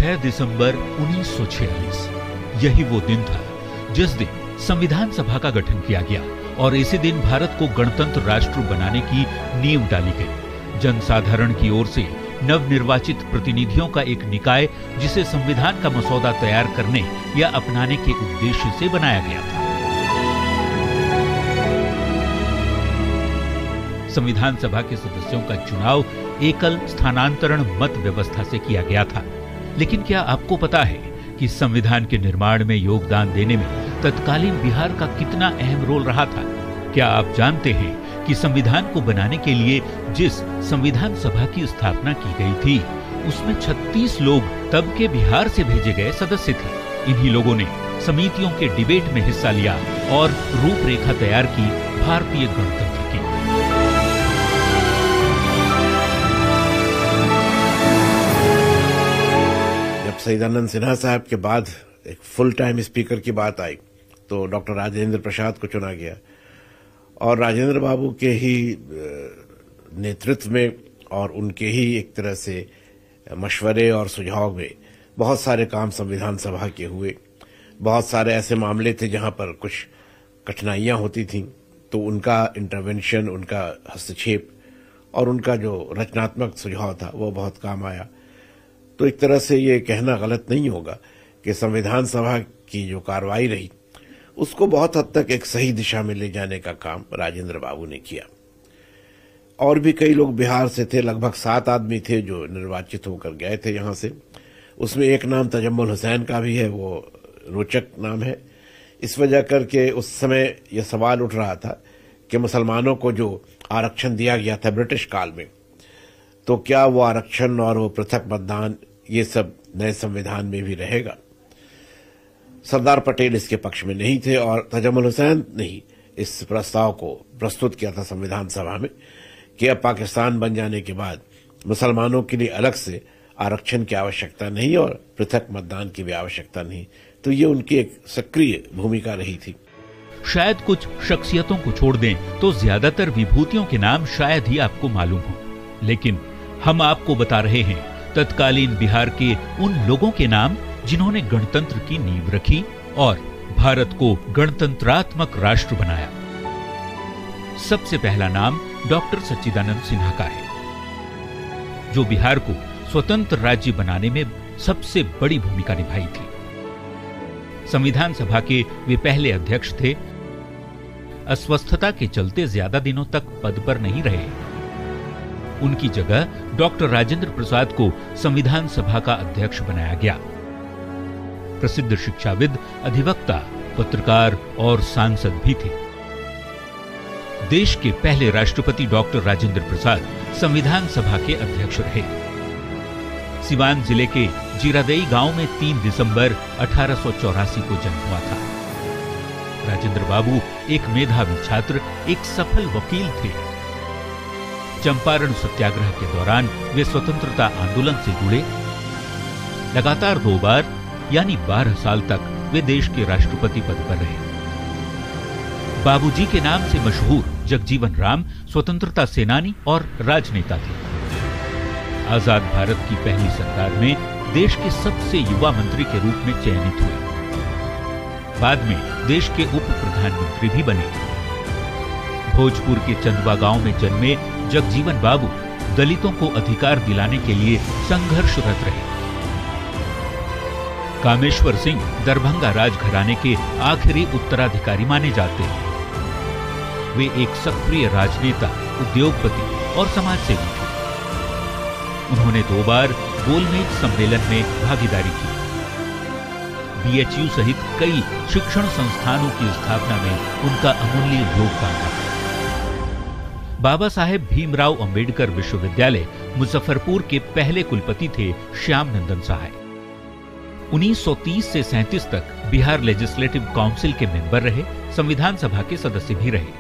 6 दिसंबर 1946 यही वो दिन था जिस दिन संविधान सभा का गठन किया गया और इसी दिन भारत को गणतंत्र राष्ट्र बनाने की नींव डाली गई। जनसाधारण की ओर से नवनिर्वाचित प्रतिनिधियों का एक निकाय जिसे संविधान का मसौदा तैयार करने या अपनाने के उद्देश्य से बनाया गया था। संविधान सभा के सदस्यों का चुनाव एकल स्थानांतरण मत व्यवस्था से किया गया था। लेकिन क्या आपको पता है कि संविधान के निर्माण में योगदान देने में तत्कालीन बिहार का कितना अहम रोल रहा था? क्या आप जानते हैं कि संविधान को बनाने के लिए जिस संविधान सभा की स्थापना की गई थी उसमें 36 लोग तब के बिहार से भेजे गए सदस्य थे। इन्हीं लोगों ने समितियों के डिबेट में हिस्सा लिया और रूपरेखा तैयार की भारतीय गणतंत्र की। जब सच्चिदानंद सिन्हा साहब के बाद एक फुल टाइम स्पीकर की बात आई तो डॉक्टर राजेंद्र प्रसाद को चुना गया और राजेंद्र बाबू के ही नेतृत्व में और उनके ही एक तरह से मशवरे और सुझाव में बहुत सारे काम संविधान सभा के हुए। बहुत सारे ऐसे मामले थे जहां पर कुछ कठिनाइयां होती थीं, तो उनका इंटरवेंशन, उनका हस्तक्षेप और उनका जो रचनात्मक सुझाव था वो बहुत काम आया। तो एक तरह से ये कहना गलत नहीं होगा कि संविधान सभा की जो कार्रवाई रही उसको बहुत हद तक एक सही दिशा में ले जाने का काम राजेंद्र बाबू ने किया। और भी कई लोग बिहार से थे, लगभग 7 आदमी थे जो निर्वाचित होकर गए थे यहां से। उसमें एक नाम तजम्मुल हुसैन का भी है, वो रोचक नाम है इस वजह करके उस समय यह सवाल उठ रहा था कि मुसलमानों को जो आरक्षण दिया गया था ब्रिटिश काल में, तो क्या वो आरक्षण और वो पृथक मतदान ये सब नए संविधान में भी रहेगा। सरदार पटेल इसके पक्ष में नहीं थे और तजम्मुल हुसैन ने ही इस प्रस्ताव को प्रस्तुत किया था संविधान सभा में कि अब पाकिस्तान बन जाने के बाद मुसलमानों के लिए अलग से आरक्षण की आवश्यकता नहीं और पृथक मतदान की भी आवश्यकता नहीं। तो ये उनकी एक सक्रिय भूमिका रही थी। शायद कुछ शख्सियतों को छोड़ दें तो ज्यादातर विभूतियों के नाम शायद ही आपको मालूम हो, लेकिन हम आपको बता रहे हैं तत्कालीन बिहार के उन लोगों के नाम जिन्होंने गणतंत्र की नींव रखी और भारत को गणतंत्रात्मक राष्ट्र बनाया। सबसे पहला नाम डॉक्टर सच्चिदानंद सिन्हा का है, जो बिहार को स्वतंत्र राज्य बनाने में सबसे बड़ी भूमिका निभाई थी। संविधान सभा के वे पहले अध्यक्ष थे। अस्वस्थता के चलते ज्यादा दिनों तक पद पर नहीं रहे। उनकी जगह डॉक्टर राजेंद्र प्रसाद को संविधान सभा का अध्यक्ष बनाया गया। प्रसिद्ध शिक्षाविद, अधिवक्ता, पत्रकार और सांसद भी थे। देश के पहले राष्ट्रपति डॉक्टर राजेंद्र प्रसाद संविधान सभा के अध्यक्ष रहे। सिवान जिले के जीरादेई गांव में 3 दिसंबर 1884 को जन्म हुआ था। राजेंद्र बाबू एक मेधावी छात्र, एक सफल वकील थे। चंपारण सत्याग्रह के दौरान वे स्वतंत्रता आंदोलन से जुड़े। लगातार 2 बार यानी 12 साल तक वे देश के राष्ट्रपति पद पर रहे। बाबूजी के नाम से मशहूर जगजीवन राम स्वतंत्रता सेनानी और राजनेता थे। आजाद भारत की पहली सरकार में देश के सबसे युवा मंत्री के रूप में चयनित हुए। बाद में देश के उप प्रधानमंत्री भी बने। भोजपुर के चंदवा गांव में जन्मे जगजीवन बाबू दलितों को अधिकार दिलाने के लिए संघर्षरत रहे। कामेश्वर सिंह दरभंगा राजघराने के आखिरी उत्तराधिकारी माने जाते हैं। वे एक सक्रिय राजनेता, उद्योगपति और समाजसेवी थे। उन्होंने 2 बार गोलमेज सम्मेलन में भागीदारी की। बीएचयू सहित कई शिक्षण संस्थानों की स्थापना में उनका अमूल्य योगदान रहा। बाबा साहेब भीमराव अंबेडकर विश्वविद्यालय मुजफ्फरपुर के पहले कुलपति थे श्याम नंदन सहाय। 1930 से 37 तक बिहार लेजिस्लेटिव काउंसिल के मेंबर रहे। संविधान सभा के सदस्य भी रहे।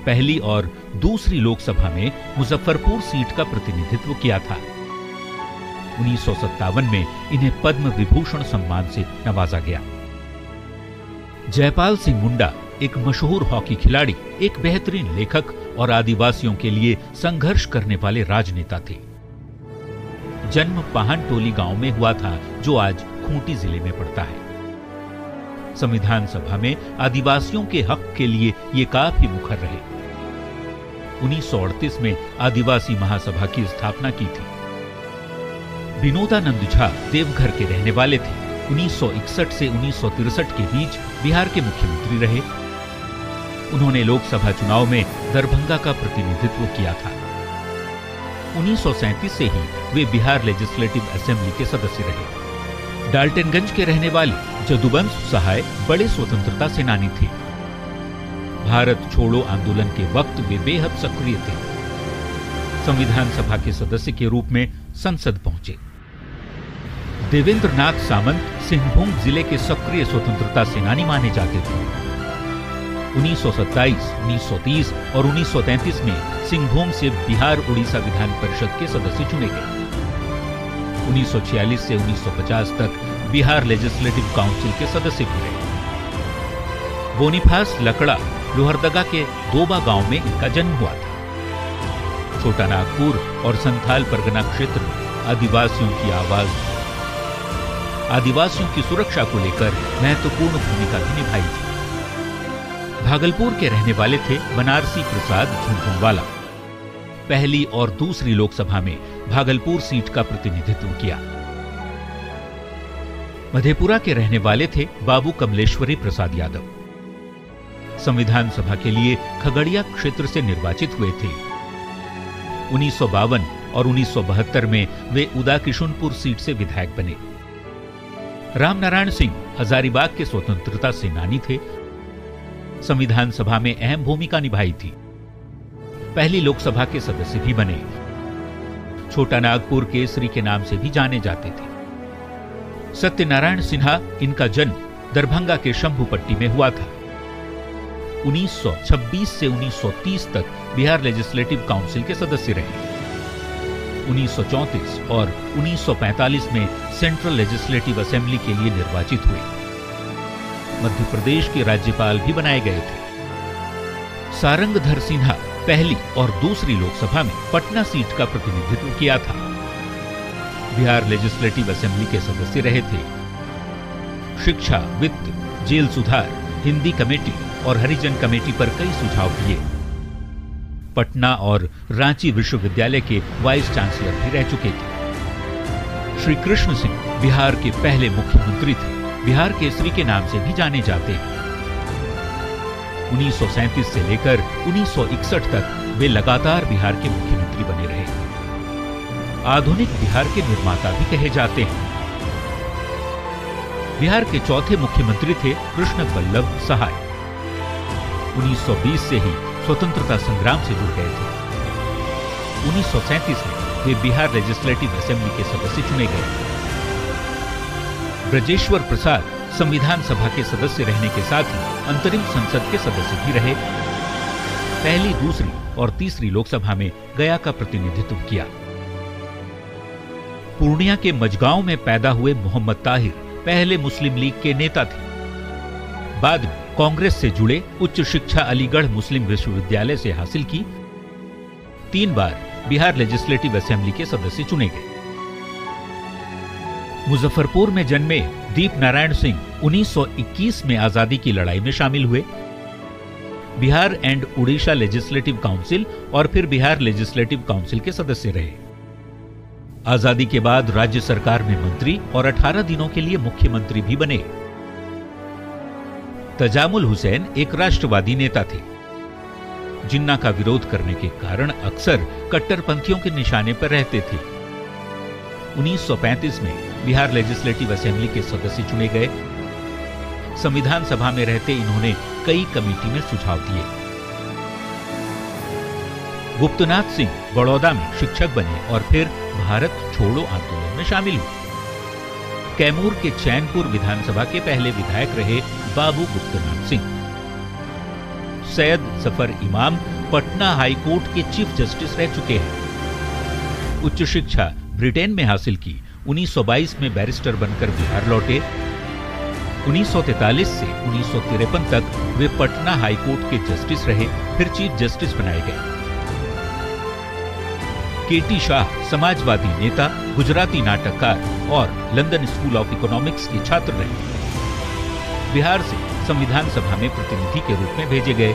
पहली और दूसरी लोकसभा में मुजफ्फरपुर सीट का प्रतिनिधित्व किया था। 1957 में इन्हें पद्म विभूषण सम्मान से नवाजा गया। जयपाल सिंह मुंडा एक मशहूर हॉकी खिलाड़ी, एक बेहतरीन लेखक और आदिवासियों के लिए संघर्ष करने वाले राजनेता थे। जन्म पाहनटोली गांव में हुआ था, जो आज खूंटी जिले में पड़ता है। संविधान सभा में आदिवासियों के हक के लिए ये काफी मुखर रहे। 1938 में आदिवासी महासभा की स्थापना की थी। विनोदानंद झा देवघर के रहने वाले थे। 1961 से 1963 के बीच बिहार के मुख्यमंत्री रहे। उन्होंने लोकसभा चुनाव में दरभंगा का प्रतिनिधित्व किया था। 1937 से ही वे बिहार लेजिस्लेटिव असेंबली के सदस्य रहे। डाल्टनगंज के रहने वाले जदुवंश सहाय बड़े स्वतंत्रता सेनानी थे। भारत छोड़ो आंदोलन के वक्त वे बेहद सक्रिय थे। संविधान सभा के सदस्य के रूप में संसद पहुंचे। देवेंद्रनाथ सामंत सिंहभूम जिले के सक्रिय स्वतंत्रता सेनानी माने जाते थे। 1927, 1930 और 1933 में सिंहभूम से बिहार उड़ीसा विधान परिषद के सदस्य चुने गए। 1946 से 1950 तक बिहार लेजिस्लेटिव काउंसिल के सदस्य भी रहे। बोनीफास लकड़ा लोहरदगा के दोबा गांव में इनका जन्म हुआ था। छोटा नागपुर और संथाल परगना क्षेत्र में आदिवासियों की आवाज, आदिवासियों की सुरक्षा को लेकर महत्वपूर्ण भूमिका भी निभाई थी। भागलपुर के रहने वाले थे बनारसी प्रसाद झुनझुनवाला। पहली और दूसरी लोकसभा में भागलपुर सीट का प्रतिनिधित्व किया। मधेपुरा के रहने वाले थे बाबू कमलेश्वरी प्रसाद यादव। संविधान सभा के लिए खगड़िया क्षेत्र से निर्वाचित हुए थे। 1952 और 1972 में वे उदाकिशुनपुर सीट से विधायक बने। रामनारायण सिंह हजारीबाग के स्वतंत्रता सेनानी थे। संविधान सभा में अहम भूमिका निभाई थी। पहली लोकसभा के सदस्य भी बने। छोटा नागपुर केसरी के नाम से भी जाने जाते थे। सत्यनारायण सिन्हा, इनका जन्म दरभंगा के शंभुपट्टी में हुआ था। 1926 से 1930 तक बिहार लेजिस्लेटिव काउंसिल के सदस्य रहे। 1934 और 1945 में सेंट्रल लेजिस्लेटिव असेंबली के लिए निर्वाचित हुए। मध्य प्रदेश के राज्यपाल भी बनाए गए थे। सारंगधर सिन्हा पहली और दूसरी लोकसभा में पटना सीट का प्रतिनिधित्व किया था। बिहार लेजिस्लेटिव असेंबली के सदस्य रहे थे। शिक्षा, वित्त, जेल सुधार, हिंदी कमेटी और हरिजन कमेटी पर कई सुझाव दिए। पटना और रांची विश्वविद्यालय के वाइस चांसलर भी रह चुके थे। श्री कृष्ण सिंह बिहार के पहले मुख्यमंत्री थे। बिहार केसरी के नाम से भी जाने जाते हैं। 1937 से लेकर 1961 तक वे लगातार बिहार के मुख्यमंत्री बने रहे। आधुनिक बिहार के निर्माता भी कहे जाते हैं। बिहार के चौथे मुख्यमंत्री थे कृष्ण वल्लभ सहाय। 1920 से ही स्वतंत्रता संग्राम से जुड़ गए थे। 1937 में वे बिहार लेजिस्लेटिव असेंबली के सदस्य चुने गए। ब्रजेश्वर प्रसाद संविधान सभा के सदस्य रहने के साथ ही अंतरिम संसद के सदस्य भी रहे। पहली, दूसरी और तीसरी लोकसभा में गया का प्रतिनिधित्व किया। पूर्णिया के मजगांव में पैदा हुए मोहम्मद ताहिर पहले मुस्लिम लीग के नेता थे। बाद में कांग्रेस से जुड़े, उच्च शिक्षा अलीगढ़ मुस्लिम विश्वविद्यालय से हासिल की। 3 बार बिहार लेजिस्लेटिव असेंबली के सदस्य चुने गए। मुजफ्फरपुर में जन्मे दीप नारायण सिंह 1921 में आजादी की लड़ाई में शामिल हुए। Bihar and Orissa legislative council और फिर बिहार लेजिस्लेटिव काउंसिल के सदस्य रहे। आजादी के बाद राज्य सरकार में मंत्री और 18 दिनों के लिए मुख्यमंत्री भी बने। तजामुल हुसैन एक राष्ट्रवादी नेता थे। जिन्ना का विरोध करने के कारण अक्सर कट्टरपंथियों के निशाने पर रहते थे। 1935 में बिहार लेजिस्लेटिव असेंबली के सदस्य चुने गए। संविधान सभा में रहते इन्होंने कई कमेटी में सुझाव दिए। गुप्तनाथ सिंह बड़ौदा में शिक्षक बने और फिर भारत छोड़ो आंदोलन में शामिल हुए। कैमूर के चैनपुर विधानसभा के पहले विधायक रहे बाबू गुप्तनाथ सिंह। सैयद जफर इमाम पटना हाई कोर्ट के चीफ जस्टिस रह चुके हैं। उच्च शिक्षा ब्रिटेन में हासिल की। 1922 में बैरिस्टर बनकर बिहार लौटे। 1943 से 1953 तक वे पटना हाई कोर्ट के जस्टिस रहे, फिर चीफ जस्टिस बनाए गए। केटी शाह समाजवादी नेता, गुजराती नाटककार और लंदन स्कूल ऑफ इकोनॉमिक्स के छात्र रहे। बिहार से संविधान सभा में प्रतिनिधि के रूप में भेजे गए।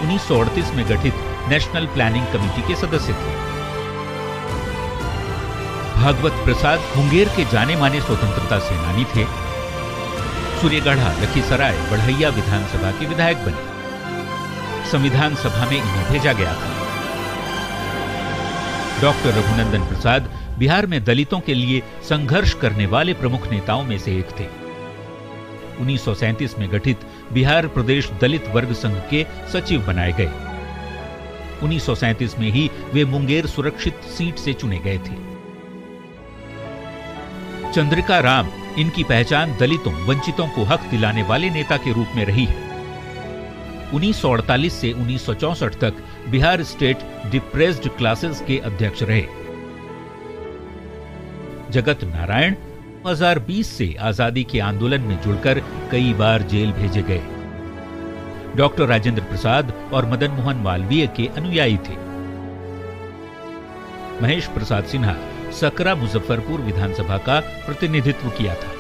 1938 में गठित नेशनल प्लानिंग कमेटी के सदस्य थे। भागवत प्रसाद मुंगेर के जाने माने स्वतंत्रता सेनानी थे। सूर्यगढ़ा, लखीसराय, बढ़ैया विधानसभा के विधायक बने। संविधान सभा में इन्हें भेजा गया था। डॉक्टर रघुनंदन प्रसाद बिहार में दलितों के लिए संघर्ष करने वाले प्रमुख नेताओं में से एक थे। 1937 में गठित बिहार प्रदेश दलित वर्ग संघ के सचिव बनाए गए। 1937 में ही वे मुंगेर सुरक्षित सीट से चुने गए थे। चंद्रिका राम, इनकी पहचान दलितों, वंचितों को हक दिलाने वाले नेता के रूप में रही है। 1948 से 1964 तक बिहार स्टेट डिप्रेस्ड क्लासेस के अध्यक्ष रहे। जगत नारायण 2020 से आजादी के आंदोलन में जुड़कर कई बार जेल भेजे गए। डॉक्टर राजेंद्र प्रसाद और मदन मोहन मालवीय के अनुयायी थे। महेश प्रसाद सिन्हा सकरा मुजफ्फरपुर विधानसभा का प्रतिनिधित्व किया था।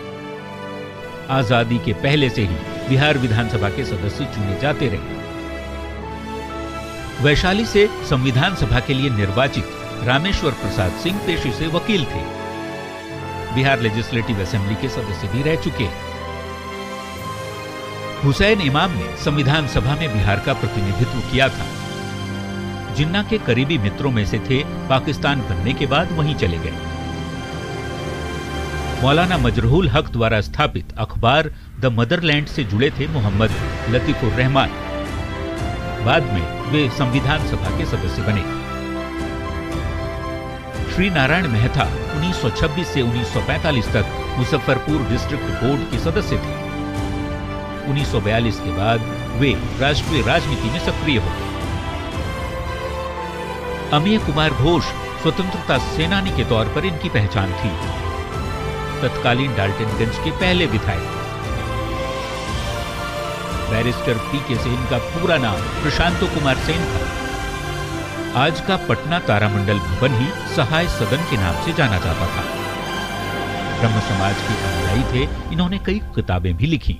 आजादी के पहले से ही बिहार विधानसभा के सदस्य चुने जाते रहे। वैशाली से संविधान सभा के लिए निर्वाचित रामेश्वर प्रसाद सिंह पेशे से वकील थे। बिहार लेजिस्लेटिव असेंबली के सदस्य भी रह चुके हैं। हुसैन इमाम ने संविधान सभा में बिहार का प्रतिनिधित्व किया था। जिन्ना के करीबी मित्रों में से थे। पाकिस्तान बनने के बाद वहीं चले गए। मौलाना मजरूल हक द्वारा स्थापित अखबार द मदरलैंड से जुड़े थे मोहम्मद लतीफुर रहमान। बाद में वे संविधान सभा के सदस्य बने। श्री नारायण मेहता 1926 से 1945 तक मुजफ्फरपुर डिस्ट्रिक्ट बोर्ड के सदस्य थे। 1942 के बाद वे राष्ट्रीय राजनीति में सक्रिय हो गए। अमीय कुमार घोष स्वतंत्रता सेनानी के तौर पर इनकी पहचान थी। तत्कालीन डाल्टनगंज के पहले विधायक। बैरिस्टर पीके सेन का पूरा नाम प्रशांतो कुमार सेन था। आज का पटना तारामंडल भवन ही सहाय सदन के नाम से जाना जाता था। ब्रह्म समाज के अनुयायी थे। इन्होंने कई किताबें भी लिखी।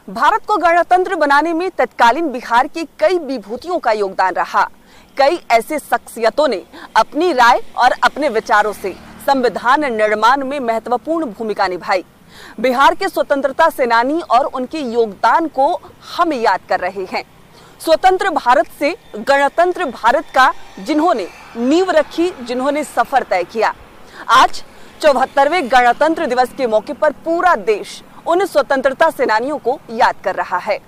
भारत को गणतंत्र बनाने में तत्कालीन बिहार की कई विभूतियों का योगदान रहा। कई ऐसे शख्सियतों ने अपनी राय और अपने विचारों से संविधान निर्माण में महत्वपूर्ण भूमिका निभाई। बिहार के स्वतंत्रता सेनानी और उनके योगदान को हम याद कर रहे हैं। स्वतंत्र भारत से गणतंत्र भारत का जिन्होंने नींव रखी, जिन्होंने सफर तय किया। आज 74वें गणतंत्र दिवस के मौके पर पूरा देश उन स्वतंत्रता सेनानियों को याद कर रहा है।